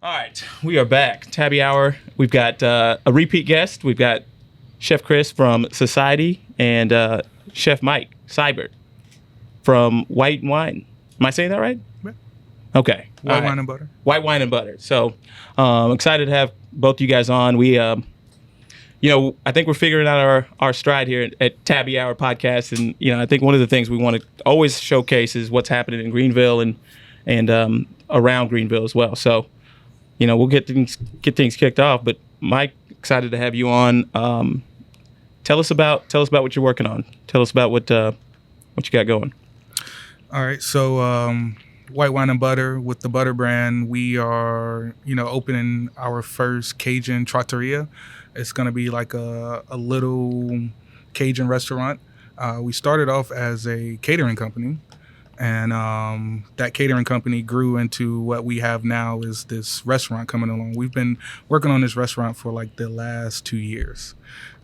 All right, we are back. Tabby Hour. We've got a repeat guest. We've got Chef Chris from Society and Chef Mike Sibert from White Wine. Am I saying that right? Yeah. Okay. White wine and butter. White Wine and Butter. So excited to have both you guys on. We, I think we're figuring out our stride here at Tabby Hour Podcast. And, I think one of the things we want to always showcase is what's happening in Greenville and around Greenville as well. So, we'll get things kicked off. But Mike, excited to have you on. Tell us about what you're working on. Tell us about what you got going. All right, so White Wine and Butter with the Butter brand, we are opening our first Cajun trattoria. It's gonna be like a little Cajun restaurant. We started off as a catering company. And that catering company grew into what we have now is this restaurant coming along. We've been working on this restaurant for like the last 2 years.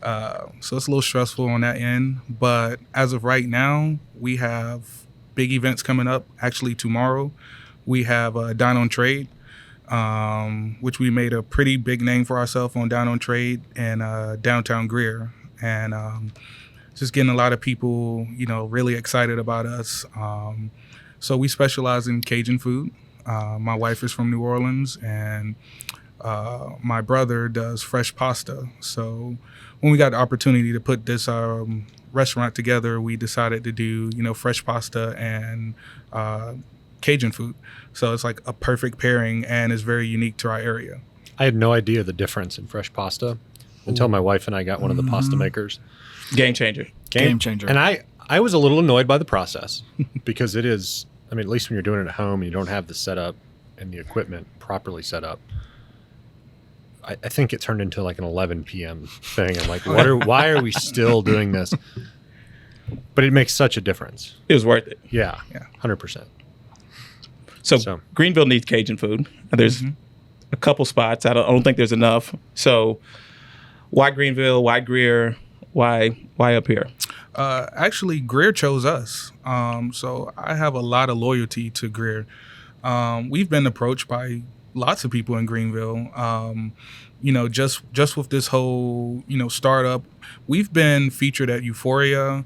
So it's a little stressful on that end. But as of right now, we have big events coming up. Actually, tomorrow, we have Dine on Trade, which we made a pretty big name for ourselves on Dine on Trade in downtown Greer. And just getting a lot of people, really excited about us. So we specialize in Cajun food. My wife is from New Orleans, and my brother does fresh pasta. So when we got the opportunity to put this restaurant together, we decided to do, fresh pasta and Cajun food. So it's like a perfect pairing, and it's very unique to our area. I had no idea the difference in fresh pasta until my wife and I got one of the pasta makers. Game changer. Game changer. And I was a little annoyed by the process because it is, at least when you're doing it at home and you don't have the setup and the equipment properly set up, I think it turned into like an 11 p.m. thing. I'm like, why are we still doing this? But it makes such a difference. It was worth it. Yeah. 100%. So Greenville needs Cajun food. There's a couple spots. I don't think there's enough. So why Greenville? Why Greer? Why up here? Actually, Greer chose us. So I have a lot of loyalty to Greer. We've been approached by lots of people in Greenville. Just with this whole, startup. We've been featured at Euphoria.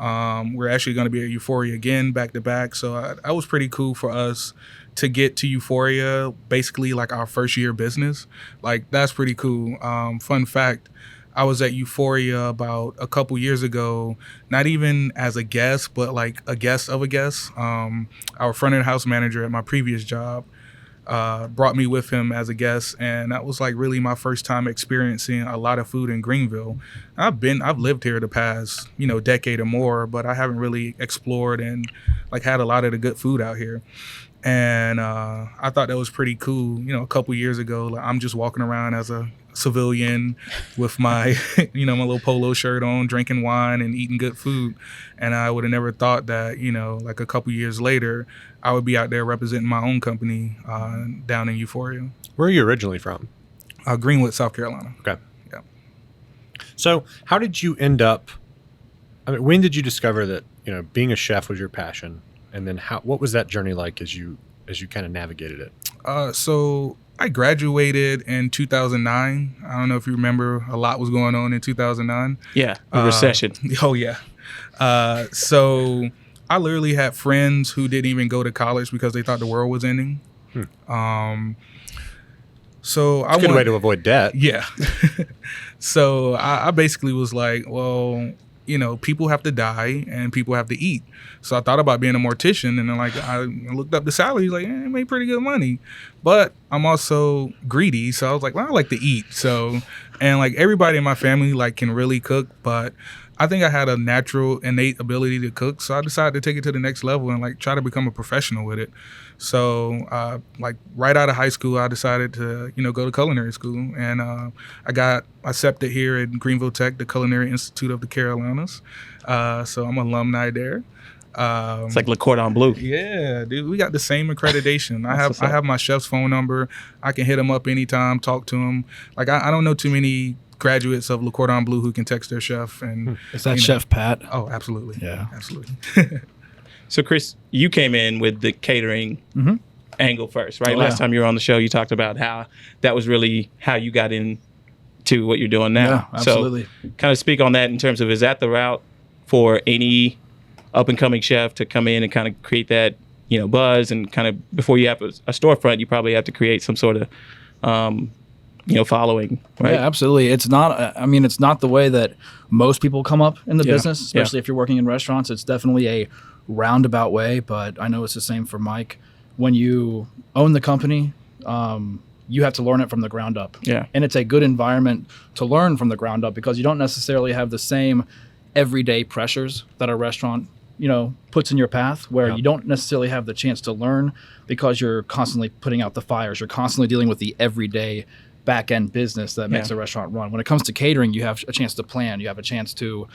We're actually going to be at Euphoria again, back to back. So that was pretty cool for us to get to Euphoria, basically like our first year business. Like, that's pretty cool. Fun fact, I was at Euphoria about a couple years ago, not even as a guest, but like a guest of a guest. Our front of house manager at my previous job brought me with him as a guest, and that was like really my first time experiencing a lot of food in Greenville. I've lived here the past, decade or more, but I haven't really explored and like had a lot of the good food out here. And I thought that was pretty cool. A couple years ago, like, I'm just walking around as a civilian with my, my little polo shirt on, drinking wine and eating good food. And I would have never thought that, like a couple years later, I would be out there representing my own company down in Euphoria. Where are you originally from? Greenwood, South Carolina. Okay. Yeah. So how did you end up, when did you discover that, being a chef was your passion? And then what was that journey like as you kind of navigated it? So I graduated in 2009. I don't know if you remember, a lot was going on in 2009. Yeah, the recession. Oh, yeah. So I literally had friends who didn't even go to college because they thought the world was ending. So it's a good way to avoid debt. Yeah. So I basically was like, well, people have to die and people have to eat. So I thought about being a mortician, and then I looked up the salaries, like, it made pretty good money. But I'm also greedy, so I was like, well, I like to eat. So, and like everybody in my family can really cook, but I think I had a natural, innate ability to cook. So I decided to take it to the next level and try to become a professional with it. So right out of high school, I decided to, go to culinary school. And I got accepted here at Greenville Tech, the Culinary Institute of the Carolinas. So I'm an alumni there. It's like Le Cordon Bleu. Yeah, dude, we got the same accreditation. I have my chef's phone number. I can hit him up anytime, talk to him. I don't know too many graduates of Le Cordon Bleu who can text their chef. And is that Chef Pat? Oh, absolutely. Yeah, absolutely. So, Chris, you came in with the catering angle first, right? Oh, Last yeah. time you were on the show, you talked about how that was really how you got into what you're doing now. Yeah, absolutely. So kind of speak on that in terms of, is that the route for any up and coming chef to come in and kind of create that, buzz, and kind of before you have a storefront, you probably have to create some sort of, following, right? Yeah, absolutely. It's not. I mean, it's not the way that most people come up in the Yeah. business, especially if you're working in restaurants. It's definitely a roundabout way, but I know it's the same for Mike. When you own the company, you have to learn it from the ground up. Yeah. And it's a good environment to learn from the ground up because you don't necessarily have the same everyday pressures that a restaurant, puts in your path, where you don't necessarily have the chance to learn because you're constantly putting out the fires. You're constantly dealing with the everyday back end business that makes a restaurant run. When it comes to catering, you have a chance to plan. You have a chance to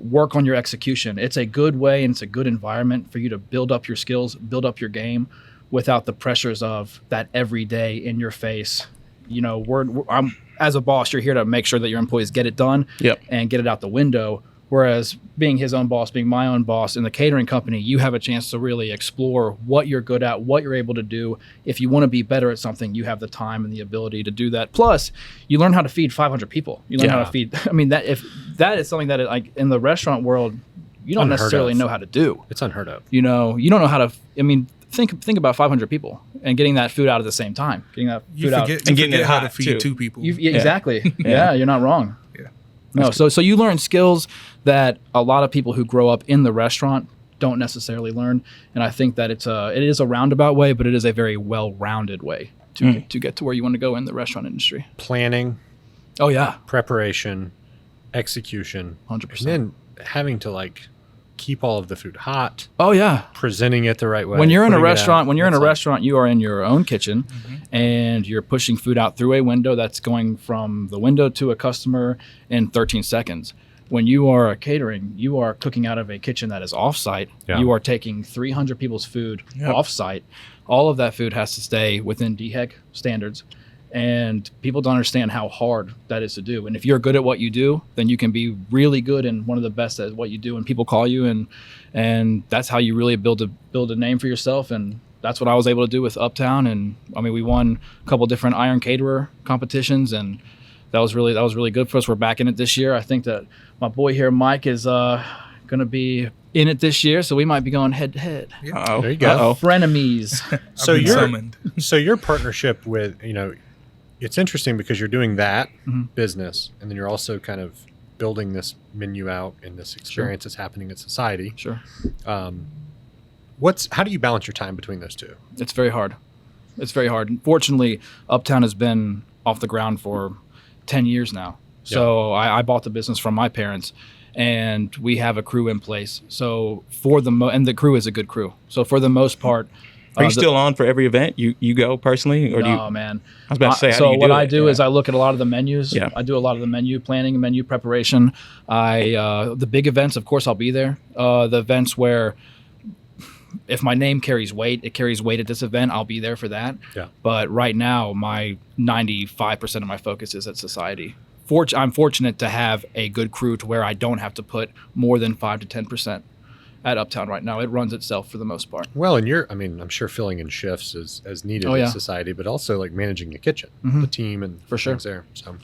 work on your execution. It's a good way and it's a good environment for you to build up your skills, build up your game without the pressures of that everyday in your face. I'm as a boss, you're here to make sure that your employees get it done and get it out the window. Whereas being his own boss, being my own boss in the catering company, you have a chance to really explore what you're good at, what you're able to do. If you want to be better at something, you have the time and the ability to do that. Plus, you learn how to feed 500 people. You learn how to feed. I mean, if that is something that like in the restaurant world, you don't necessarily know how to do. It's unheard of. You don't know how to. I mean, think about 500 people and getting that food out at the same time. Getting that food out and getting getting it how to hot, feed too. 2 people. Exactly. Yeah, you're not wrong. Yeah. No, so you learn skills that a lot of people who grow up in the restaurant don't necessarily learn, and I think that it is a roundabout way, but it is a very well-rounded way to get to where you want to go in the restaurant industry. Planning, Oh yeah, preparation, execution, 100%. and then having to keep all of the food hot, Oh yeah. presenting it the right way. When you're in a putting it out. restaurant, It's restaurant, you are in your own kitchen, and you're pushing food out through a window that's going from the window to a customer in 13 seconds. When you are a catering, you are cooking out of a kitchen that is off-site. Yeah. You are taking 300 people's food off-site. All of that food has to stay within DHEC standards, and people don't understand how hard that is to do. And if you're good at what you do, then you can be really good and one of the best at what you do, and people call you, and that's how you really build a name for yourself. And that's what I was able to do with Uptown. And I mean, we won a couple different Iron Caterer competitions, and that was really good for us. We're back in it this year. I think that my boy here, Mike, is going to be in it this year, so we might be going head to head. Uh-oh. There you go. Uh-oh. Frenemies. So I've been your summoned. so your partnership with it's interesting because you're doing that business, and then you're also kind of building this menu out and this experience that's happening in society. Sure. How do you balance your time between those two? It's very hard. Fortunately, Uptown has been off the ground for 10 years now. So I bought the business from my parents, and we have a crew in place. So and the crew is a good crew. So for the most part, Are you still on for every event? You go personally, or do you? no, man. I was about to say, how so do you what do I it? do Yeah. is I look at a lot of the menus. Yeah. I do a lot of the menu planning, menu preparation. The big events, of course, I'll be there. The events where if my name carries weight, it carries weight at this event, I'll be there for that. Yeah. But right now, my 95% of my focus is at society. I'm fortunate to have a good crew to where I don't have to put more than 5 to 10% at Uptown right now. It runs itself for the most part. Well, and I'm sure filling in shifts is as needed Oh, yeah. in society, but also managing the kitchen, the team, and For sure. things there. So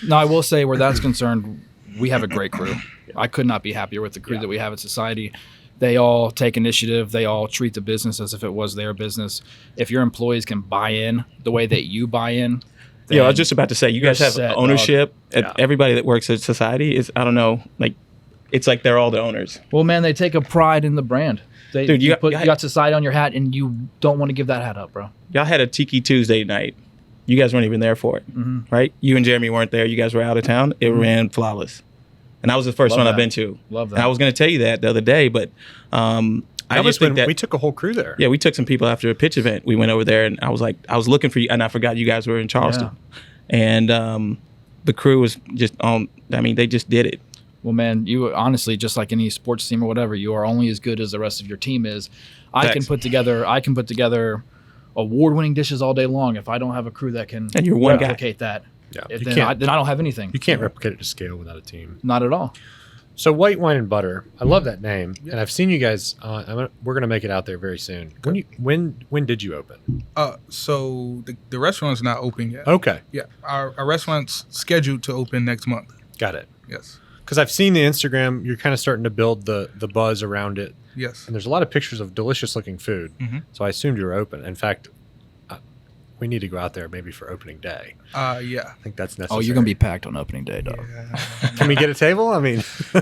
No, I will say where that's concerned, we have a great crew. I could not be happier with the crew that we have at Society. They all take initiative. They all treat the business as if it was their business. If your employees can buy in the way that you buy in, Yeah, I was then just about to say, you guys have set, ownership. dog. Yeah. Everybody that works at Society is, I don't know, it's like they're all the owners. well, man, they take a pride in the brand. Dude, you you got Society on your hat, and you don't want to give that hat up, bro. Y'all had a Tiki Tuesday night. You guys weren't even there for it, right? You and Jeremy weren't there. You guys were out of town. It ran flawless. And that was the first Love one that. I've been to. Love that. And I was going to tell you that the other day, but I that was just think when that we took a whole crew there. yeah, we took some people after a pitch event. We went over there, and I was looking for you, and I forgot you guys were in Charleston. And the crew was just on. I mean, they just did it. Well, man, you honestly, just like any sports team or whatever, you are only as good as the rest of your team is. I can Facts. put together award-winning dishes all day long. If I don't have a crew that can And you're one guy. replicate that, Yeah. then I don't have anything. You can't replicate it to scale without a team. Not at all. So White Wine and Butter, I love that name, and I've seen you guys. We're gonna make it out there very soon. When did you open? So the restaurant's not open yet. Okay, Yeah, our restaurant's scheduled to open next month. got it. Yes. Because I've seen the Instagram. You're kind of starting to build the buzz around it, Yes. and there's a lot of pictures of delicious looking food. Mhm. So I assumed you were open. In fact, we need to go out there maybe for opening day. Yeah. I think that's necessary. Oh, you're gonna be packed on opening day, dog. Can we get a table? I mean, So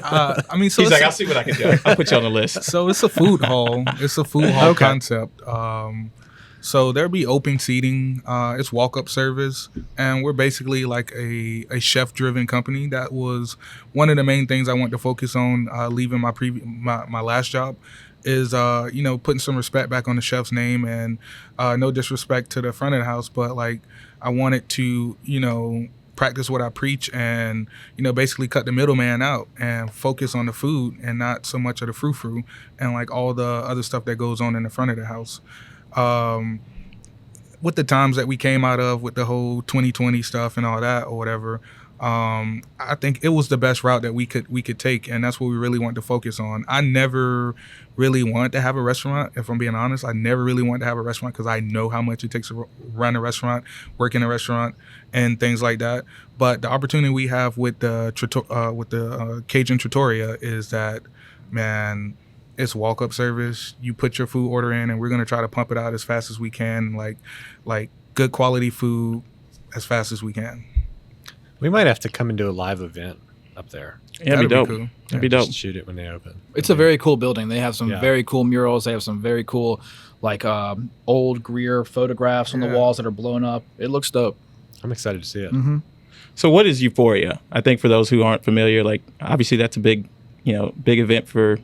He's it's like, I'll see what I can do. I'll put you on the list. So it's a food hall. It's a food hall Okay. concept. So there'll be open seating. It's walk-up service, and we're basically like a chef-driven company. That was one of the main things I wanted to focus on leaving my last job. Is putting some respect back on the chef's name, and no disrespect to the front of the house, but like I wanted to practice what I preach, and basically cut the middleman out and focus on the food and not so much of the frou-frou and like all the other stuff that goes on in the front of the house. With the times that we came out of with the whole 2020 stuff and all that or whatever, I think it was the best route that we could take, and that's what we really wanted to focus on. I never really wanted to have a restaurant, if I'm being honest. I never really wanted to have a restaurant because I know how much it takes to run a restaurant, work in a restaurant, and things like that. But the opportunity we have with the Cajun Trattoria is that, man, it's walk-up service. You put your food order in, and we're gonna try to pump it out as fast as we can, like good quality food as fast as we can. we might have to come and do a live event up there. Yeah, that'd be dope. cool. That'd be dope. Just shoot it when they open. It's a very cool building. They have some Yeah. very cool murals. They have some very cool, like old Greer photographs on the Yeah. walls that are blown up. It looks dope. I'm excited to see it. Mm-hmm. So what is Euphoria? I think for those who aren't familiar, like obviously that's a big event for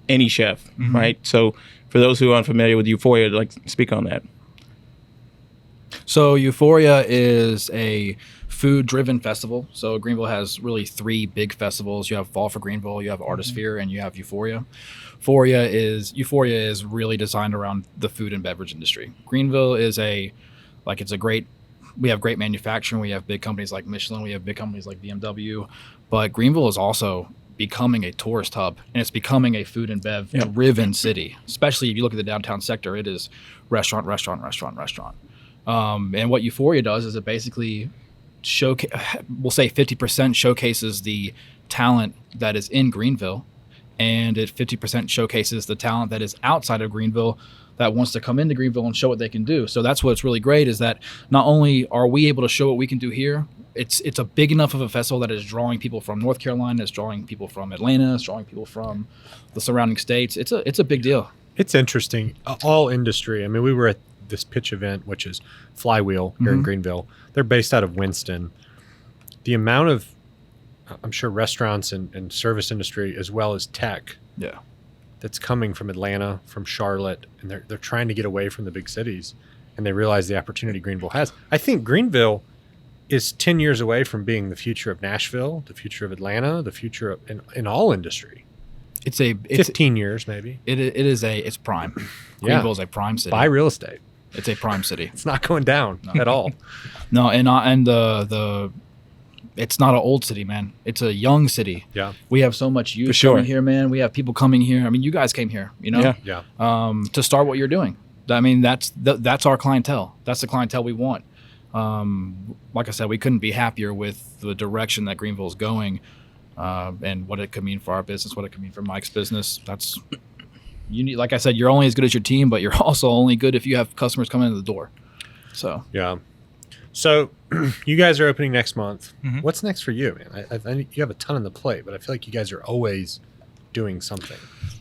any chef, right? So for those who aren't familiar with Euphoria, like speak on that. So Euphoria is a food-driven festival. So Greenville has really three big festivals. You have Fall for Greenville, you have Artisphere, and you have Euphoria. Euphoria is really designed around the food and beverage industry. Greenville is we have great manufacturing. We have big companies like Michelin. We have big companies like BMW. But Greenville is also becoming a tourist hub, and it's becoming a food and bev driven city. Especially if you look at the downtown sector, it is restaurant, restaurant, restaurant, restaurant. And what Euphoria does is it basically we'll say 50% showcases the talent that is in Greenville, and it 50% showcases the talent that is outside of Greenville that wants to come into Greenville and show what they can do. So that's what's really great, is that not only are we able to show what we can do here, it's a big enough of a festival that is drawing people from North Carolina, it's drawing people from Atlanta, it's drawing people from the surrounding states. It's a big deal. It's interesting. All industry. I mean, we were at this pitch event, which is Flywheel here in Greenville. They're based out of Winston. The amount of, I'm sure, restaurants and service industry as well as tech Yeah. that's coming from Atlanta, from Charlotte, and they're trying to get away from the big cities, and they realize the opportunity Greenville has. I think Greenville is 10 years away from being the future of Nashville, the future of Atlanta, the future of in all industry. It's 15 years maybe. It's prime. Greenville is a prime city. Buy real estate. It's a prime city. It's not going down at all. No, and the it's not an old city, man. It's a young city. Yeah. We have so much youth For sure. coming here, man. We have people coming here. I mean, you guys came here, Yeah. Yeah. to start what you're doing. I mean, that's our clientele. That's the clientele we want. Like I said, we couldn't be happier with the direction that Greenville is going, and what it could mean for our business, what it could mean for Mike's business. That's like I said, you're only as good as your team, but you're also only good if you have customers coming in the door. So Yeah. So you guys are opening next month. Mhm. What's next for you, man? I you have a ton on the plate, but I feel like you guys are always doing something.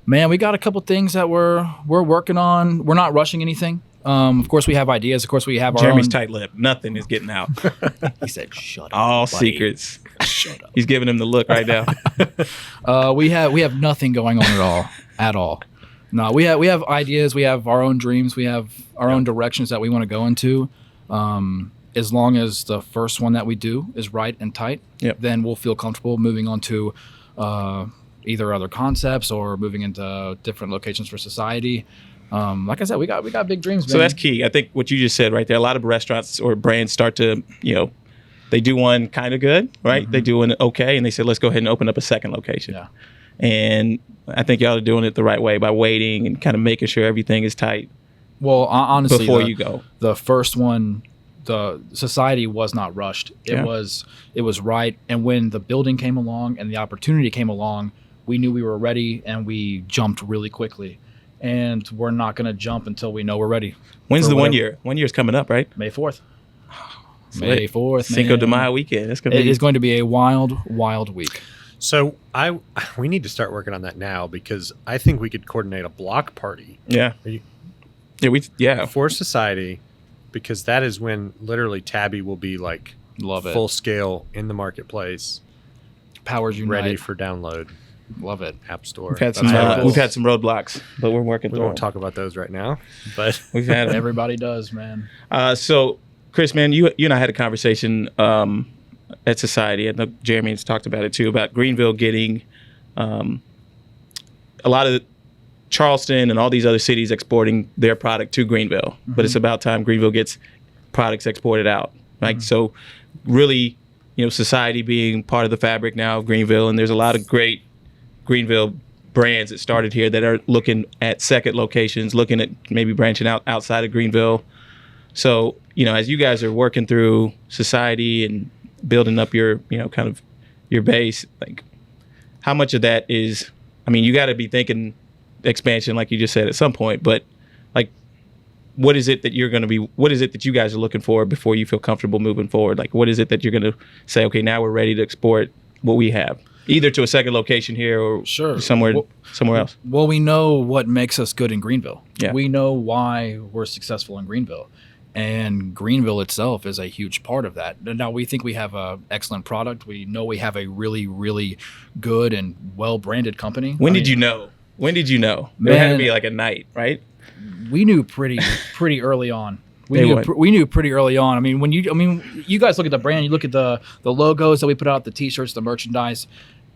man, we got a couple things that we're working on. We're not rushing anything. Of course, we have ideas. Of course, we have our Jeremy's own. tight-lipped. Nothing is getting out. He said, "Shut up." All buddy. secrets. Shut up. He's giving him the look right now. We have nothing going on at all. No, we have ideas. We have our own dreams. We have our own directions that we want to go into. As long as the first one that we do is right and tight, Yep. then we'll feel comfortable moving on to either other concepts or moving into different locations for society. Like I said, we got big dreams, man. So that's key. I think what you just said right there, a lot of restaurants or brands start to, they do one kind of good, right? They do one okay, and they said, let's go ahead and open up a second location. Yeah. And I think y'all are doing it the right way by waiting and kind of making sure everything is tight Well, honestly, before you go. The first one, the society was not rushed. It was right. And when the building came along and the opportunity came along, we knew we were ready, and we jumped really quickly. And we're not going to jump until we know we're ready. When's the 1 year? 1 year's coming up, right? May 4th. May 4th. Cinco de Mayo weekend. It's It is going to be a wild, wild week. So we need to start working on that now, because I think we could coordinate a block party. Yeah. For society, because that is when literally Tabbi will be like Love it. full scale in the marketplace, Powers unite. ready for download. Love it. App Store. We've had some roadblocks, but we're working We through won't them. talk about those right now, but We've had them. Everybody does, man. So, Chris, man, you and I had a conversation at Society. I know Jeremy's talked about it too, about Greenville getting a lot of Charleston and all these other cities exporting their product to Greenville. But it's about time Greenville gets products exported out. Right? So, really, Society being part of the fabric now of Greenville, and there's a lot of great Greenville brands that started here that are looking at second locations, looking at maybe branching out outside of Greenville. So, as you guys are working through Society and building up your, kind of your base, like how much of that is, you got to be thinking expansion, like you just said at some point, but like, what is it that you guys are looking for before you feel comfortable moving forward? Like, what is it that you're going to say, okay, now we're ready to export what we have, either to a second location here or somewhere else? Well, we know what makes us good in Greenville. Yeah. We know why we're successful in Greenville. And Greenville itself is a huge part of that. Now, we think we have an excellent product. We know we have a really, really good and well-branded company. When did you know? There had to be like a night, right? We knew pretty early on. We knew pretty early on. You guys look at the brand, you look at the logos that we put out, the T-shirts, the merchandise.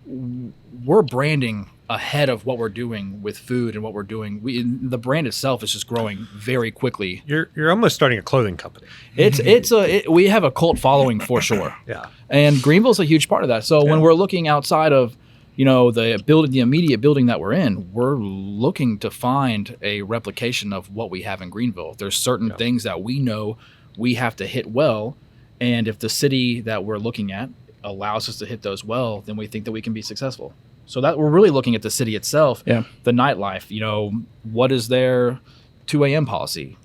We're branding ahead of what we're doing with food and what we're doing. The brand itself is just growing very quickly. you're almost starting a clothing company. We have a cult following for sure. Yeah. And Greenville's a huge part of that. So when we're looking outside of the immediate building that we're in, we're looking to find a replication of what we have in Greenville. There's certain things that we know we have to hit well, and if the city that we're looking at allows us to hit those well, then we think that we can be successful. So that we're really looking at the city itself, the nightlife. What is their 2 a.m. policy?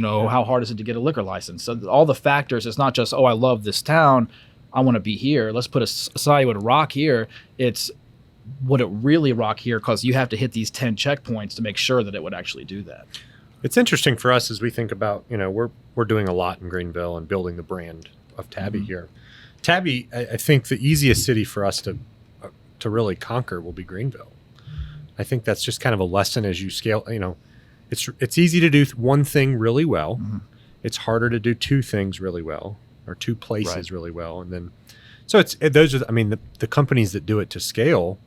How hard is it to get a liquor license? So all the factors. It's not just, I love this town, I want to be here. Let's put a society would rock here. It's would it really rock here, because you have to hit these 10 checkpoints to make sure that it would actually do that. It's interesting for us as we think about, we're doing a lot in Greenville and building the brand of Tabbi here. Tabbi, I think the easiest city for us to really conquer will be Greenville. I think that's just kind of a lesson as you scale. It's easy to do one thing really well. It's harder to do two things really well, or two places really well, and then those are the companies that do it to scale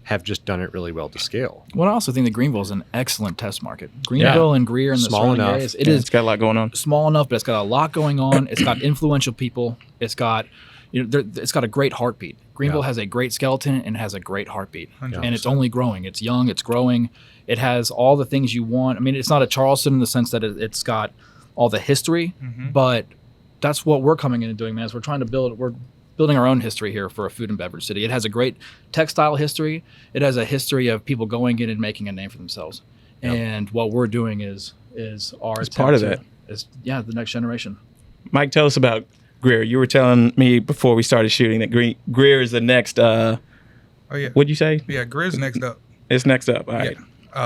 have just done it really well to scale. Well, I also think that Greenville is an excellent test market. Greenville and Greer and the Small surrounding enough. areas. It's got a lot going on. Small enough, but it's got a lot going on. It's got influential people. It's got it's got a great heartbeat. Greenville has a great skeleton and has a great heartbeat. 100%. And it's only growing. It's young. It's growing. It has all the things you want. It's not a Charleston in the sense that it's got all the history, but that's what we're coming in and doing, man. Is we're building our own history here for a food and beverage city. It has a great textile history. It has a history of people going in and making a name for themselves. And what we're doing is our It's part of that. The next generation. Mike, tell us about Greer. You were telling me before we started shooting that Greer is the next. What'd you say? Yeah, Greer's next up. It's next up. All right.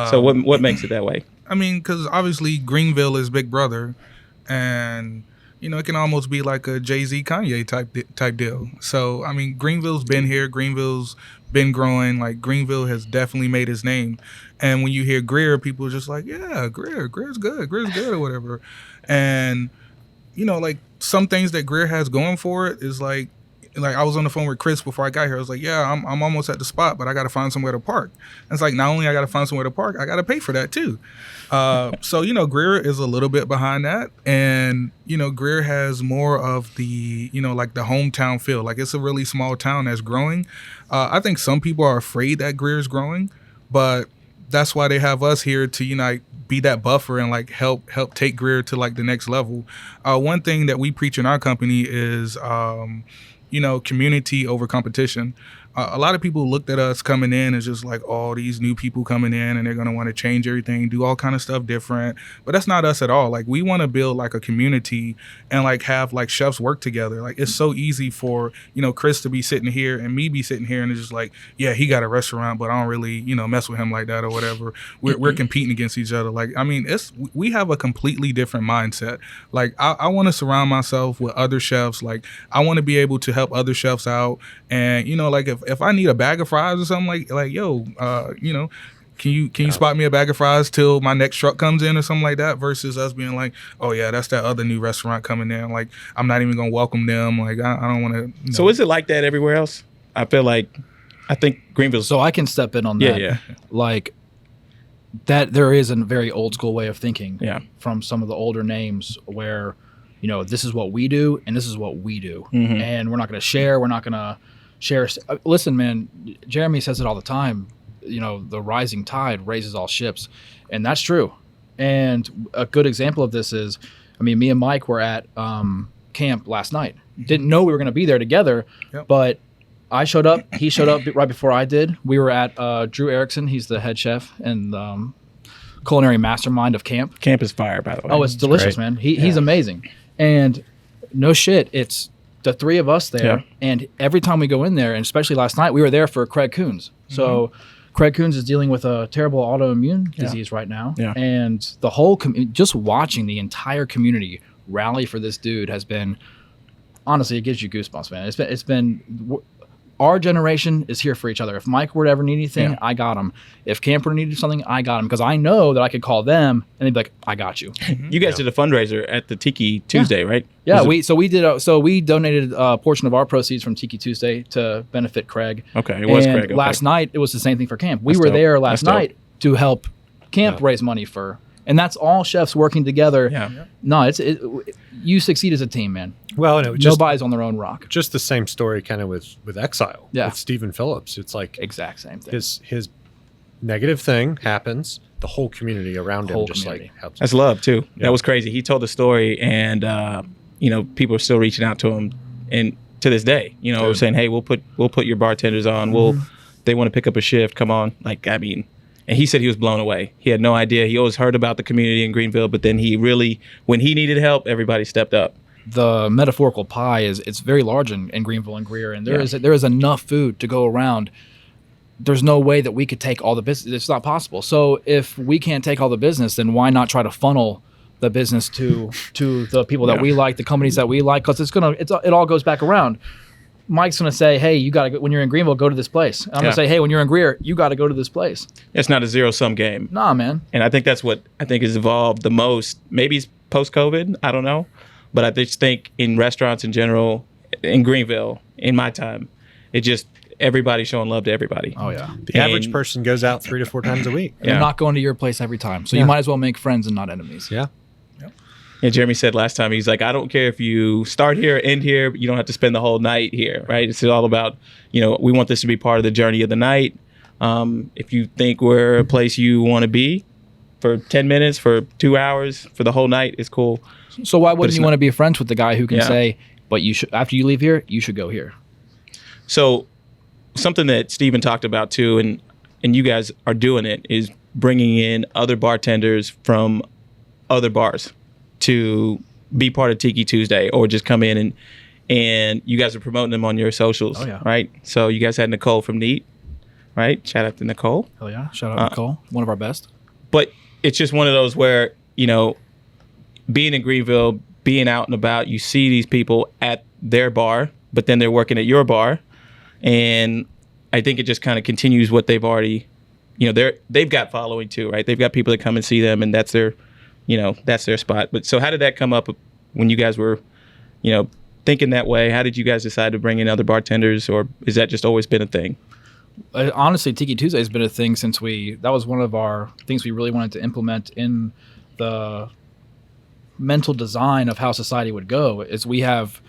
So what makes it that way? Because obviously Greenville is Big Brother, and it can almost be like a Jay-Z, Kanye type deal. So Greenville's been here. Greenville's been growing. Like, Greenville has definitely made its name. And when you hear Greer, people are just like, yeah, Greer's good, or whatever. And like some things that Greer has going for it is like, like I was on the phone with Chris before I got here. I was like, yeah, I'm almost at the spot, but I got to find somewhere to park. And it's like, not only I got to find somewhere to park, I got to pay for that too. So, you know, Greer is a little bit behind that. And, you know, Greer has more of the, you know, like the hometown feel. Like it's a really small town that's growing. I think some people are afraid that Greer is growing, but that's why they have us here to, you know, be that buffer and like help take Greer to like the next level. One thing that we preach in our company is, you know, community over competition. A lot of people looked at us coming in as just like, oh, these new people coming in and they're going to want to change everything, do all kind of stuff different. But that's not us at all. Like we want to build like a community and like have like chefs work together. Like it's so easy for, you know, Chris to be sitting here and me be sitting here and it's just like, yeah, he got a restaurant, but I don't really, you know, mess with him like that or whatever. We're competing against each other. Like, I mean, we have a completely different mindset. Like I want to surround myself with other chefs. Like I want to be able to help other chefs out. And, you know, like if I need a bag of fries or something like yo, you know, can you spot me a bag of fries till my next truck comes in or something like that, versus us being like, oh yeah, that's that other new restaurant coming in. Like I'm not even gonna welcome them. Like I don't want to. You know. So is it like that everywhere else? I think Greenville. So I can step in on that. Yeah. Like that, there is a very old school way of thinking. Yeah. From some of the older names where, you know, this is what we do and this is what we do, and we're not going to share. We're not going to share. Listen, man, Jeremy says it all the time. You know, the rising tide raises all ships, and that's true. And a good example of this is, I mean, me and Mike were at camp last night. Didn't know we were going to be there together, but I showed up. He showed up right before I did. We were at Drew Erickson. He's the head chef and culinary mastermind of camp. Camp is fire, by the way. Oh, it's delicious, man. He's amazing. And no shit, it's the three of us there. Yeah. And every time we go in there, and especially last night, we were there for Craig Coons. So Craig Coons is dealing with a terrible autoimmune disease right now. Yeah. And the whole, just watching the entire community rally for this dude has been, honestly, it gives you goosebumps, man. It's been our generation is here for each other. If Mike were to ever need anything, I got him. If Camp were to need something, I got him, because I know that I could call them and they'd be like, I got you. You guys did a fundraiser at the Tiki Tuesday, right? Yeah, we donated a portion of our proceeds from Tiki Tuesday to benefit Craig. Okay, it was Craig. Okay. Last night it was the same thing for Camp. We were there last night to help Camp raise money for. And that's all chefs working together. Yeah. No, you succeed as a team, man. Well, and nobody's on their own rock. Just the same story kind of with Exile. Yeah. With Stephen Phillips. It's like exact same thing. His negative thing happens. The whole community around him just like helps. That's love too. Yeah. That was crazy. He told the story, and you know, people are still reaching out to him, and to this day, you know, saying, "Hey, we'll put your bartenders on. They want to pick up a shift. Come on." Like, I mean. And he said he was blown away. He had no idea. He always heard about the community in Greenville, but then he really, when he needed help, everybody stepped up. The metaphorical pie it's very large in Greenville and Greer, and there is enough food to go around. There's no way that we could take all the business. It's not possible. So if we can't take all the business, then why not try to funnel the business to the people that we like, the companies that we like? Because it all goes back around. Mike's going to say, hey, you got to, when you're in Greenville, go to this place. I'm going to say, hey, when you're in Greer, you got to go to this place. It's not a zero-sum game. Nah, man. And I think that's what I think has evolved the most. Maybe it's post-COVID. I don't know. But I just think in restaurants in general, in Greenville, in my time, it just, everybody's showing love to everybody. Oh, yeah. The average person goes out 3 to 4 times a week. They're not going to your place every time. So you might as well make friends and not enemies. Yeah. And Jeremy said last time, he's like, I don't care if you start here, end here, you don't have to spend the whole night here, right? It's all about, you know, we want this to be part of the journey of the night. If you think we're a place you want to be for 10 minutes, for 2 hours, for the whole night, it's cool. So why wouldn't you want to be friends with the guy who can say, but you should, after you leave here, you should go here? So something that Steven talked about too, and you guys are doing it, is bringing in other bartenders from other bars to be part of Tiki Tuesday, or just come in and you guys are promoting them on your socials, right? So you guys had Nicole from Neat, right? Shout out to Nicole. Hell yeah. Shout out Nicole, one of our best. But it's just one of those where, you know, being in Greenville, being out and about, you see these people at their bar, but then they're working at your bar. And I think it just kind of continues what they've already, you know, they've got following too, right? They've got people that come and see them, and that's their spot. But so how did that come up when you guys were, you know, thinking that way? How did you guys decide to bring in other bartenders, or is that just always been a thing? Honestly, Tiki Tuesday has been a thing since that was one of our things we really wanted to implement in the mental design of how society would go. Is we have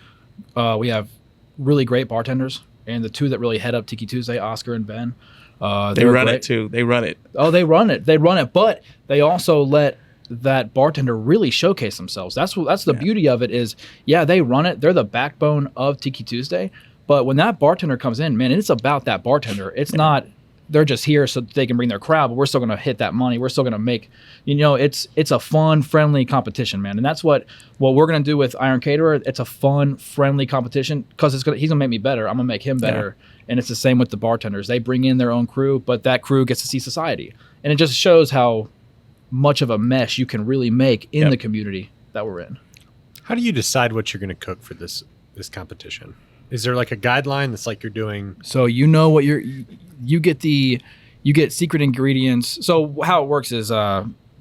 really great bartenders, and the two that really head up Tiki Tuesday, Oscar and Ben, They run it too. They run it. Oh, they run it, but they also let that bartender really showcase themselves. That's the beauty of it is, they run it. They're the backbone of Tiki Tuesday. But when that bartender comes in, man, it's about that bartender. It's not they're just here so they can bring their crowd, but we're still going to hit that money. We're still going to make, it's a fun, friendly competition, man. And that's what we're going to do with Iron Caterer. It's a fun, friendly competition because he's going to make me better. I'm going to make him better. Yeah. And it's the same with the bartenders. They bring in their own crew, but that crew gets to see society. And it just shows how much of a mesh you can really make in the community that we're in. How do you decide what you're going to cook for this competition? Is there like a guideline that's like you're doing? So what you get secret ingredients. So how it works is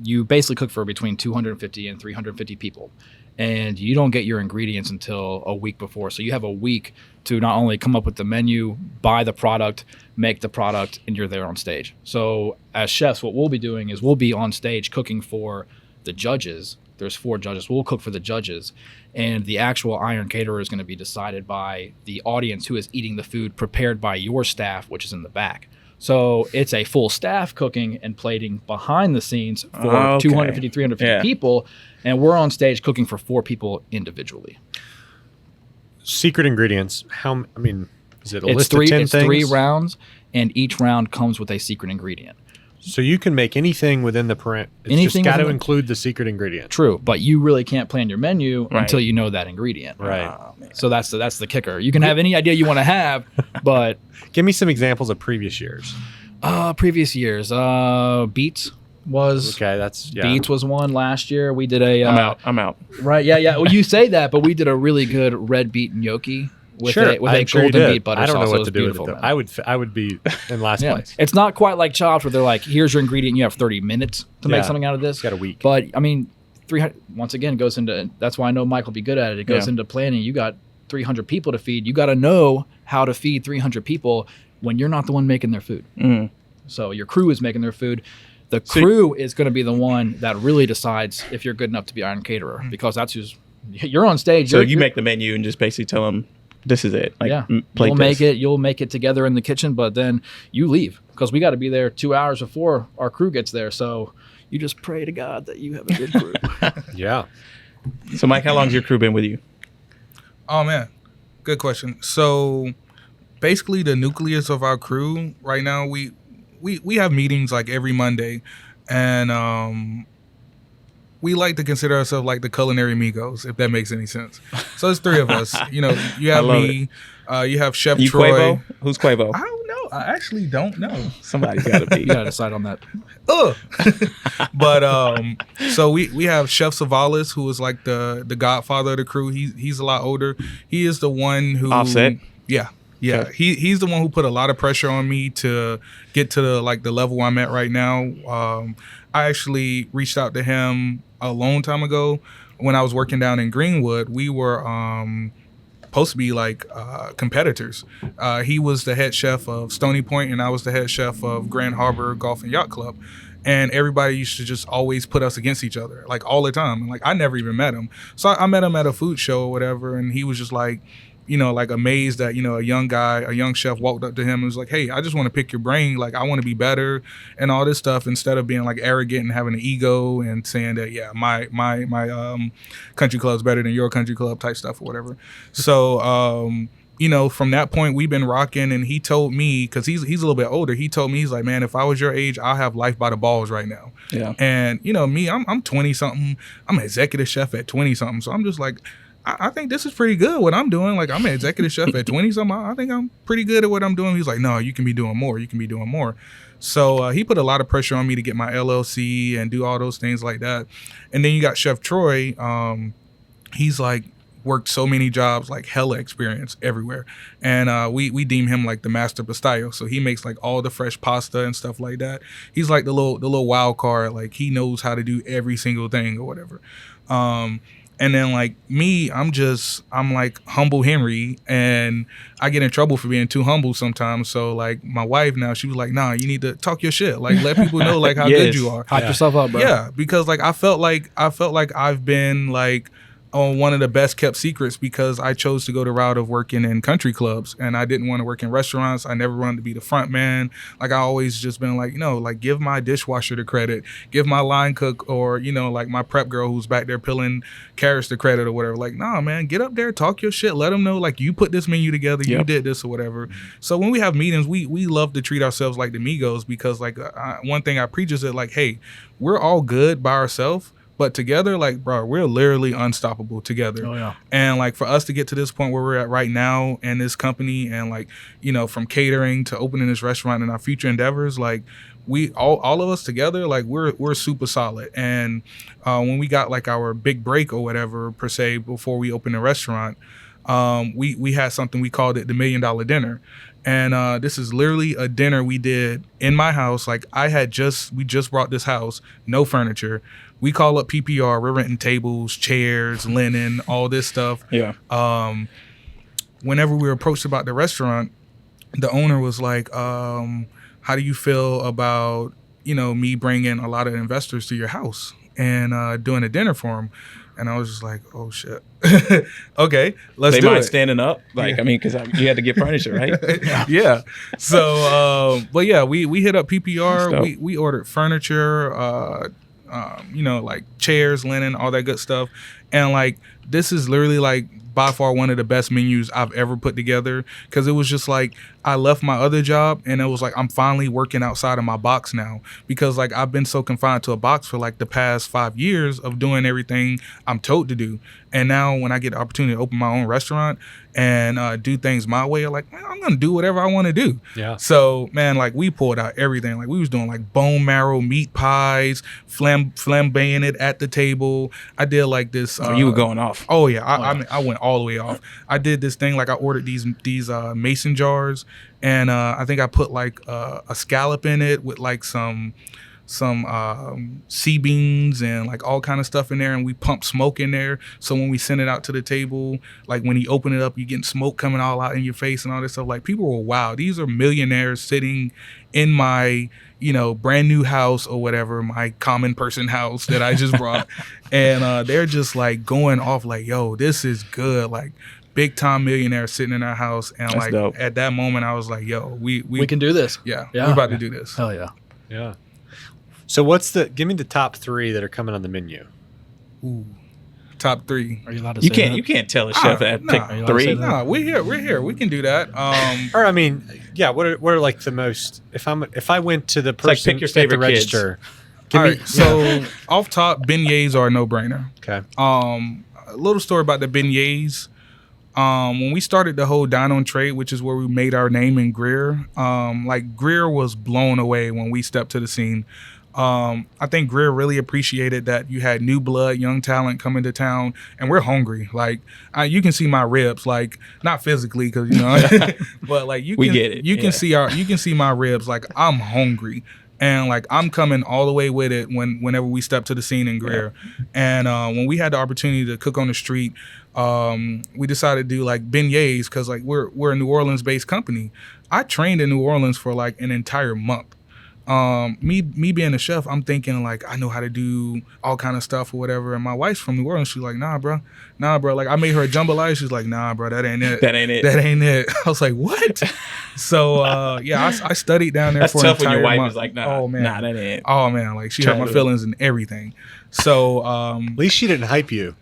you basically cook for between 250 and 350 people. And you don't get your ingredients until a week before. So you have a week to not only come up with the menu, buy the product, make the product, and you're there on stage. So as chefs, what we'll be doing is we'll be on stage cooking for the judges. There's 4 judges. We'll cook for the judges. And the actual Iron Caterer is going to be decided by the audience who is eating the food prepared by your staff, which is in the back. So it's a full staff cooking and plating behind the scenes for 250, 350 people. And we're on stage cooking for 4 people individually. Secret ingredients. Is it a It's list of 10 things? It's 3 rounds, and each round comes with a secret ingredient. So you can make anything within the parameters. It's just got to include the secret ingredient. True, but you really can't plan your menu until you know that ingredient. Right. So that's the kicker. You can have any idea you want to have, but give me some examples of previous years. Beets was Beets was one last year. We did a I'm out. Right, yeah. Well, you say that, but we did a really good red beet gnocchi with a golden beet butter sauce. I don't know what to do with it. Man. I would be in last place. It's not quite like chops where they're like, here's your ingredient, you have 30 minutes to make something out of this. Got a week. But 300 once again goes into, that's why I know Mike will be good at it. It goes into planning. You got 300 people to feed. You got to know how to feed 300 people when you're not the one making their food. Mm. So your crew is making their food. The crew is going to be the one that really decides if you're good enough to be Iron Caterer, because that's you're on stage. So you make the menu and just basically tell them, this is it. You'll make it together in the kitchen, but then you leave because we got to be there 2 hours before our crew gets there. So you just pray to God that you have a good crew. Yeah. So Mike, how long's your crew been with you? Oh man, good question. So basically the nucleus of our crew right now, we have meetings like every Monday, and we like to consider ourselves like the culinary Migos, if that makes any sense. So it's 3 of us. You have me, you have Chef Troy. Quavo? Who's Quavo? I don't know. I actually don't know. Somebody's got to be. You got to decide on that. But so we have Chef Savalas, who is like the godfather of the crew. He's a lot older. He is the one who Offset. Yeah. Okay. He's the one who put a lot of pressure on me to get to the level I'm at right now. I actually reached out to him a long time ago when I was working down in Greenwood. We were supposed to be like competitors. He was the head chef of Stony Point, and I was the head chef of Grand Harbor Golf and Yacht Club. And everybody used to just always put us against each other, like all the time. And like I never even met him. So I met him at a food show or whatever, and he was just like, like amazed that, a young chef walked up to him and was like, hey, I just want to pick your brain. Like, I want to be better and all this stuff, instead of being like arrogant and having an ego and saying that, my country club's better than your country club type stuff or whatever. So, from that point, we've been rocking, and he told me, because he's a little bit older, he told me, he's like, man, if I was your age, I'll have life by the balls right now. Yeah. And, me, I'm 20-something. I'm an executive chef at 20-something. So I'm just like, I think this is pretty good what I'm doing. Like, I'm an executive chef at 20-something. I think I'm pretty good at what I'm doing. He's like, no, you can be doing more. You can be doing more. So he put a lot of pressure on me to get my LLC and do all those things like that. And then you got Chef Troy. He's like worked so many jobs, like hella experience everywhere. And we deem him like the master pastayo. So he makes like all the fresh pasta and stuff like that. He's like the little wild card. Like, he knows how to do every single thing or whatever. And then like me, I'm like humble Henry, and I get in trouble for being too humble sometimes. So like my wife now, she was like, nah, you need to talk your shit. Like let people know like how good you are. Hype yourself up, bro. Yeah, because like I felt like I've been like on one of the best kept secrets because I chose to go the route of working in country clubs, and I didn't want to work in restaurants. I never wanted to be the front man. Like I always just been like, like give my dishwasher the credit, give my line cook or, like my prep girl who's back there peeling carrots the credit or whatever. Like, nah, man, get up there, talk your shit, let them know like you put this menu together, you did this or whatever. So when we have meetings, we love to treat ourselves like the Migos because like one thing I preach is that like, hey, we're all good by ourselves. But together, like, bro, we're literally unstoppable together. Oh, yeah. And, like, for us to get to this point where we're at right now in this company and, like, from catering to opening this restaurant and our future endeavors, like, we all of us together, like, we're super solid. And when we got, like, our big break or whatever, per se, before we opened the restaurant, we had something, we called it the $1 Million Dinner. And this is literally a dinner we did in my house. Like, we just brought this house, no furniture. We call up PPR. We're renting tables, chairs, linen, all this stuff. Yeah. Whenever we were approached about the restaurant, the owner was like, how do you feel about, me bringing a lot of investors to your house and doing a dinner for them? And I was just like, oh, shit. Okay, let's do it. They mind standing up? Like, I mean, because you had to get furniture, right? Yeah. So, but yeah, we hit up PPR. We ordered furniture, like chairs, linen, all that good stuff. And like, this is literally like by far one of the best menus I've ever put together. Cause it was just like, I left my other job and it was like, I'm finally working outside of my box now because like I've been so confined to a box for like the past 5 years of doing everything I'm told to do. And now when I get the opportunity to open my own restaurant and do things my way, like, man, I'm going to do whatever I want to do. Yeah. So, man, like we pulled out everything. Like we was doing like bone marrow meat pies, flambeing it at the table. I did like this. You were going off. Oh, yeah. I mean, I went all the way off. I did this thing. Like I ordered these mason jars. And I think I put like a scallop in it with like some sea beans and like all kind of stuff in there, and we pump smoke in there. So when we send it out to the table, like when you open it up, you getting smoke coming all out in your face and all this stuff. Like people were, wow, these are millionaires sitting in my brand new house or whatever, my common person house that I just brought, and they're just like going off like, yo, this is good, like. Big time millionaire sitting in our house, and that's like dope. At that moment, I was like, "Yo, we can do this. Yeah, we're about to do this. Hell yeah, yeah." So, give me the top 3 that are coming on the menu? Ooh, top 3. Are you allowed to? You can't tell a chef that pick 3. No, we're here. We can do that. Or I mean, yeah. What are like the most? If I went to the person like pick your favorite at the register. So off top, beignets are a no brainer. Okay. A little story about the beignets. When we started the whole Dine on Trade, which is where we made our name in Greer, like Greer was blown away when we stepped to the scene. I think Greer really appreciated that you had new blood, young talent coming to town, and we're hungry. Like you can see my ribs, like not physically, because but like you can see my ribs. Like I'm hungry. And like I'm coming all the way with it whenever we step to the scene in Greer. Yeah. And when we had the opportunity to cook on the street, we decided to do like beignets because like we're a New Orleans based company. I trained in New Orleans for like an entire month. Me being a chef, I'm thinking like I know how to do all kind of stuff or whatever. And my wife's from New Orleans. She's like, nah, bro. Like I made her a jambalaya. She's like, nah, bro, that ain't it. That ain't it. I was like, what? So I studied down there. That's for tough an entire when your wife month. is like, nah, oh man, that ain't it. Oh man, like she hurt my feelings and everything. So at least she didn't hype you.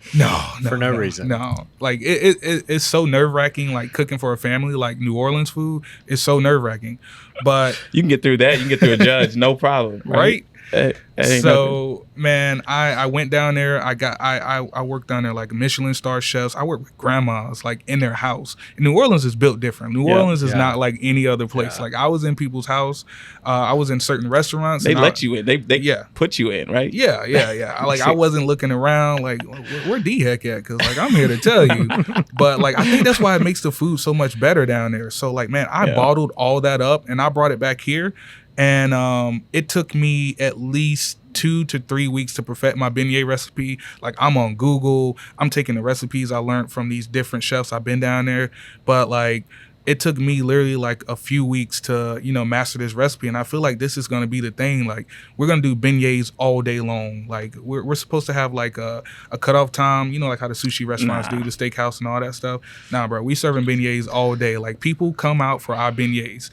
For no reason. No, like it's so nerve wracking. Like cooking for a family, like New Orleans food, is so nerve wracking. But you can get through that. You can get through a judge, no problem. Right? So nothing. man, I went down there. I worked down there like Michelin star chefs. I worked with grandmas like in their house. And New Orleans is built different. New Orleans is not like any other place. Like I was in people's house. I was in certain restaurants. They let you in. They put you in, right? Yeah. I wasn't looking around like where D heck at? Because like I'm here to tell you. But like I think that's why it makes the food so much better down there. So like man, I bottled all that up and I brought it back here. And it took me at least 2 to 3 weeks to perfect my beignet recipe. Like, I'm on Google. I'm taking the recipes I learned from these different chefs. I've been down there. But, like, it took me literally like a few weeks to, master this recipe. And I feel like this is going to be the thing. Like, we're going to do beignets all day long. Like, we're supposed to have like a cutoff time, like how the sushi restaurants do, the steakhouse and all that stuff. Nah, bro, we serving beignets all day. Like, people come out for our beignets.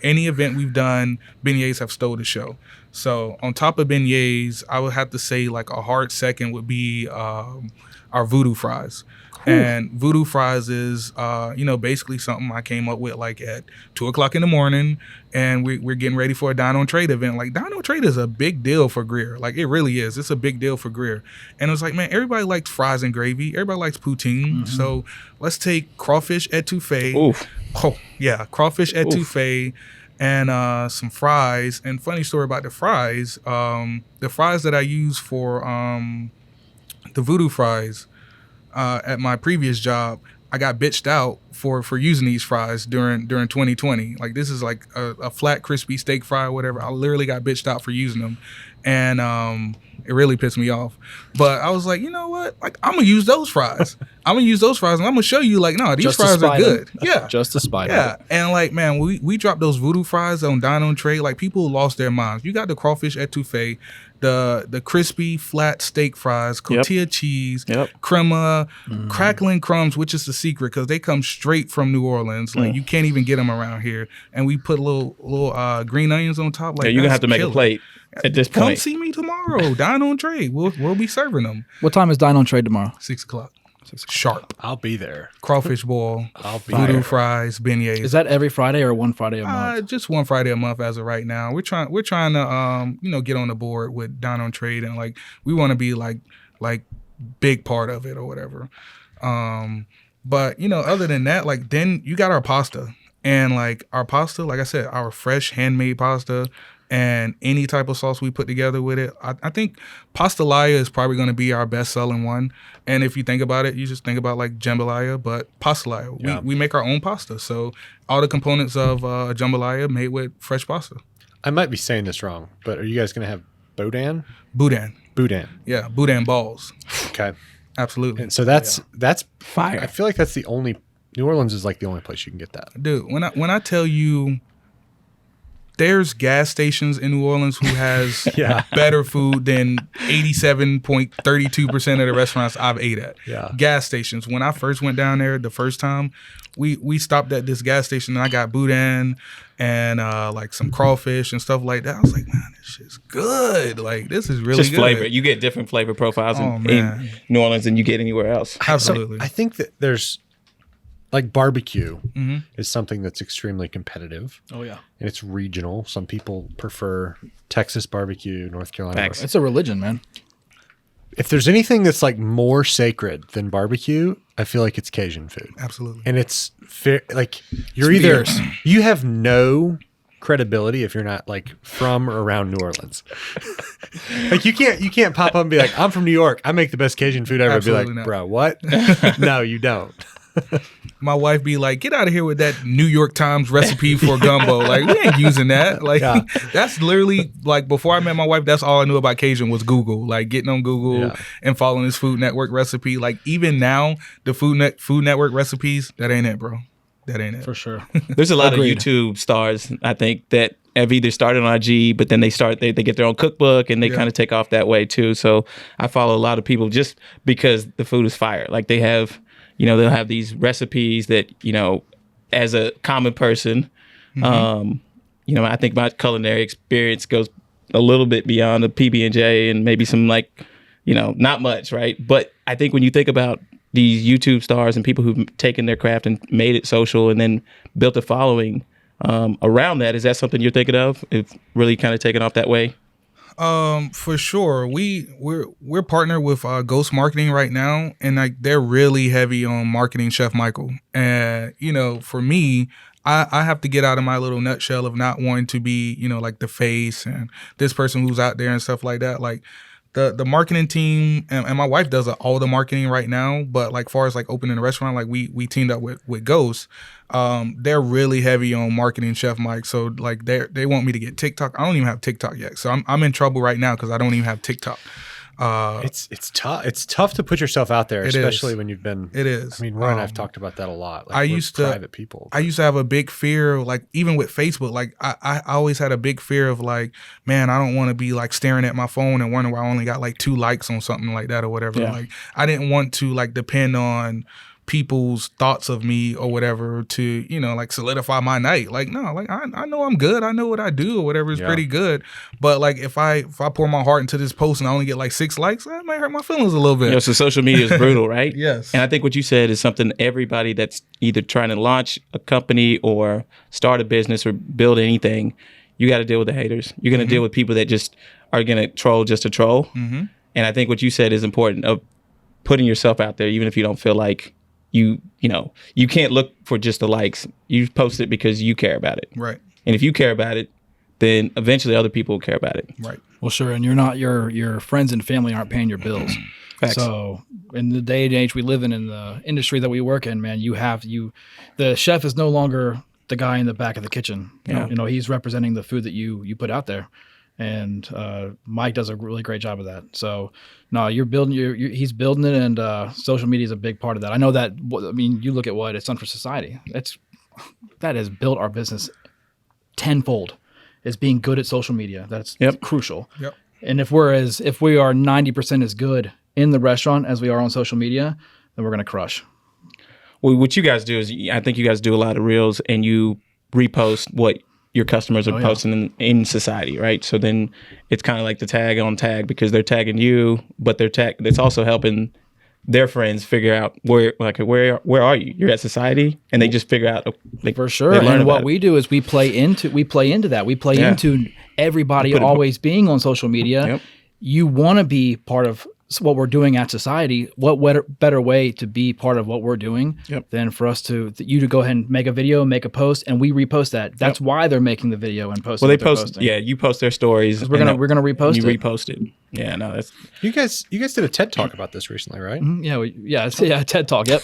Any event we've done, beignets have stole the show. So on top of beignets, I would have to say like a hard second would be our voodoo fries. And voodoo fries is, basically something I came up with like at 2:00 in the morning, and we're getting ready for a Dine on Trade event. Like, Dine on Trade is a big deal for Greer. Like, it really is. It's a big deal for Greer. And it was like, man, everybody likes fries and gravy. Everybody likes poutine. So let's take crawfish etouffee. Oof. Oh, yeah, crawfish etouffee and some fries. And funny story about the fries that I use for the voodoo fries, at my previous job, I got bitched out for using these fries during 2020. Like, this is like a flat, crispy steak fry or whatever. I literally got bitched out for using them. And it really pissed me off. But I was like, you know what? Like, I'm going to use those fries. And I'm going to show you, like, no, these fries are good. Yeah. Just to spite Yeah. And, like, man, we dropped those voodoo fries on Dine on Trade. Like, people lost their minds. You got the crawfish etouffee, the crispy flat steak fries, cotija cheese, crema, crackling crumbs, which is the secret because they come straight from New Orleans. Like, you can't even get them around here. And we put little green onions on top. Like, yeah, you're gonna have to make a plate at this point. Come see me tomorrow. Dine on Trade. We'll be serving them. What time is Dine on Trade tomorrow? 6:00. Sharp. I'll be there. Crawfish boil, I'll be voodoo there. fries, beignets. Is that every Friday or one Friday a month? Just one Friday a month as of right now. We're trying to get on the board with Dine on Trade, and like we want to be like big part of it or whatever. But other than that, like then you got our pasta, and like our pasta, like I said, our fresh handmade pasta. And any type of sauce we put together with it, I think pastelaya is probably going to be our best selling one. And if you think about it, you just think about like jambalaya, but pastelaya. Yeah. We make our own pasta. So all the components of jambalaya made with fresh pasta. I might be saying this wrong, but are you guys going to have boudin? Boudin. Boudin. Yeah, boudin balls. Okay. Absolutely. And so that's Fire. I feel like that's the only New Orleans is like the only place you can get that. Dude, when I tell you there's gas stations in New Orleans who has better food than 87.32% of the restaurants I've ate at. Yeah. Gas stations. When I first went down there the first time, we stopped at this gas station and I got boudin and like some crawfish and stuff like that. I was like, man, this shit's good. Like, this is really Just good. flavor. You get different flavor profiles in New Orleans than you get anywhere else. Absolutely. So I think that there's like barbecue is something that's extremely competitive. Oh yeah, and it's regional. Some people prefer Texas barbecue, North Carolina. Facts. it's a religion, man. If there's anything that's like more sacred than barbecue, I feel like it's Cajun food. Absolutely. And it's fair. Like you're either you have no credibility if you're not like from or around New Orleans. Like you can't pop up and be like, I'm from New York. I make the best Cajun food ever. Absolutely Be like, not. bro, what? No, you don't. My wife be like, get out of here with that New York Times recipe for gumbo. Like, we ain't using that. Like, that's literally, like, before I met my wife, that's all I knew about Cajun was Google. Like, getting on Google and following this Food Network recipe. Like, even now, the Food Network recipes, that ain't it, bro. That ain't it. For sure. There's a lot Agreed. of YouTube stars, I think, that have either started on IG, but then they get their own cookbook and they kind of take off that way too. So I follow a lot of people just because the food is fire. Like they have, they'll have these recipes that, as a common person, I think my culinary experience goes a little bit beyond the PB&J and maybe some like, not much, right? But I think when you think about these YouTube stars and people who've taken their craft and made it social and then built a following around that, is that something you're thinking of? It's really kind of taken off that way? For sure. We're partnered with Ghost Marketing right now, and like they're really heavy on marketing Chef Michael. And for me, I have to get out of my little nutshell of not wanting to be like the face and this person who's out there and stuff like that. Like the marketing team and my wife does all the marketing right now, but like far as like opening a restaurant, like we teamed up with Ghost. They're really heavy on marketing Chef Mike, so like they want me to get TikTok. I don't even have TikTok yet, so I'm in trouble right now because I don't even have TikTok. It's tough. It's tough to put yourself out there, especially when you've been. It is. I mean, Roy and I've talked about that a lot. Like, I used to private people. I used to have a big fear, like even with Facebook. Like I always had a big fear of like, man, I don't want to be like staring at my phone and wondering why I only got like 2 likes on something like that or whatever. Yeah. Like I didn't want to like depend on people's thoughts of me or whatever to, you know, like solidify my night. Like, no, like I know I'm good. I know what I do or whatever is pretty good. But like if I pour my heart into this post and I only get like 6 likes, that might hurt my feelings a little bit. You know, so social media is brutal, right? Yes. And I think what you said is something everybody that's either trying to launch a company or start a business or build anything, you got to deal with the haters. You're going to deal with people that just are going to troll just to troll. Mm-hmm. And I think what you said is important, of putting yourself out there, even if you don't feel like you know, you can't look for just the likes. You post it because you care about it. Right. And if you care about it, then eventually other people will care about it. Right. Well, sure. And you're not, your friends and family aren't paying your bills. Facts. So in the day and age we live in the industry that we work in, man, the chef is no longer the guy in the back of the kitchen. Yeah. You know, he's representing the food that you put out there. And Mike does a really great job of that. So, no, you're building. He's building it, and social media is a big part of that. I know that. I mean, you look at what it's done for society. That has built our business tenfold. Is being good at social media. That's crucial. Yep. And if we are 90% as good in the restaurant as we are on social media, then we're gonna crush. Well, what you guys do is, I think you guys do a lot of reels and you repost what your customers are posting in society, right? So then it's kind of like the tag on tag, because they're tagging you, but it's also helping their friends figure out where are you? You're at society, and they just figure out, like, for sure. They learn and what it. we do is we play into that. We play into everybody always being on social media. Yep. You want to be part of what we're doing at society. What better way to be part of what we're doing than for us to go ahead and make a video, make a post, and we repost that. That's why they're making the video and posting. Well, they post. Yeah, you post their stories. We're gonna repost you it. repost it. Yeah, no, that's. You guys did a TED Talk about this recently, right? Mm-hmm. Yeah, TED Talk. Yep.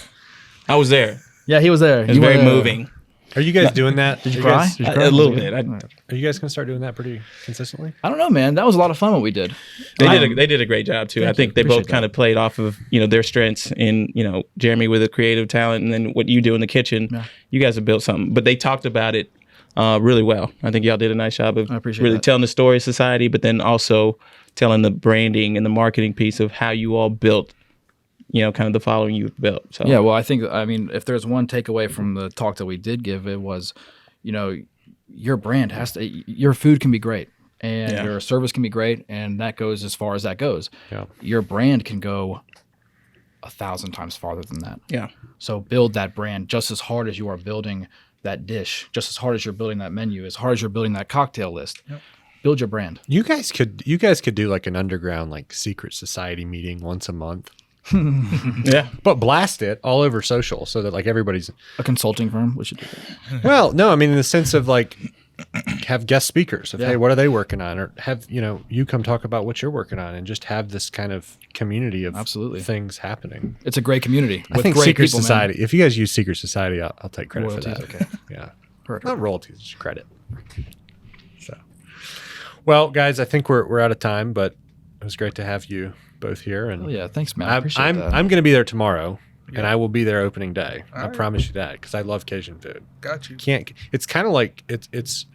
I was there. Yeah, he was there. It was very moving. Are you guys doing that? Did you cry? A little bit. Are you guys going to start doing that pretty consistently? I don't know, man. That was a lot of fun what we did. They did a great job too. I think they both kind of played off of, you know, their strengths, in, you know, Jeremy with the creative talent, and then what you do in the kitchen. Yeah. You guys have built something, but they talked about it really well. I think y'all did a nice job of really telling the story of society, but then also telling the branding and the marketing piece of how you all built, you know, kind of the following you've built. So yeah, well, I mean, if there's one takeaway from the talk that we did give, it was, you know, your brand your food can be great, and your service can be great, and that goes as far as that goes. Yeah. Your brand can go 1,000 times farther than that. Yeah. So build that brand just as hard as you are building that dish, just as hard as you're building that menu, as hard as you're building that cocktail list. Yep. Build your brand. You guys could do like an underground, like, secret society meeting once a month. Yeah, but blast it all over social so that, like, everybody's a consulting firm. We should do that. Well, no, I mean, in the sense of, like, have guest speakers of, hey, what are they working on, or have, you know, you come talk about what you're working on, and just have this kind of community of things happening. It's a great community. I think secret society. Man. If you guys use secret society, I'll take credit royalties, for that. Okay, yeah, perfect. Not royalties, just credit. So, well, guys, I think we're out of time, but it was great to have you both here. And thanks, man. I appreciate that. I'm going to be there tomorrow, and I will be there opening day. I promise you that, because I love Cajun food. Got you. It's kind of like it's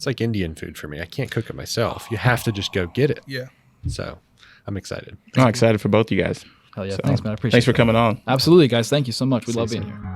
like Indian food for me. I can't cook it myself. You have to just go get it. Yeah. So I'm excited. I'm excited for both of you guys. Hell yeah! Thanks, man. I appreciate it. Thanks for coming on. Absolutely, guys. Thank you so much. We love being here.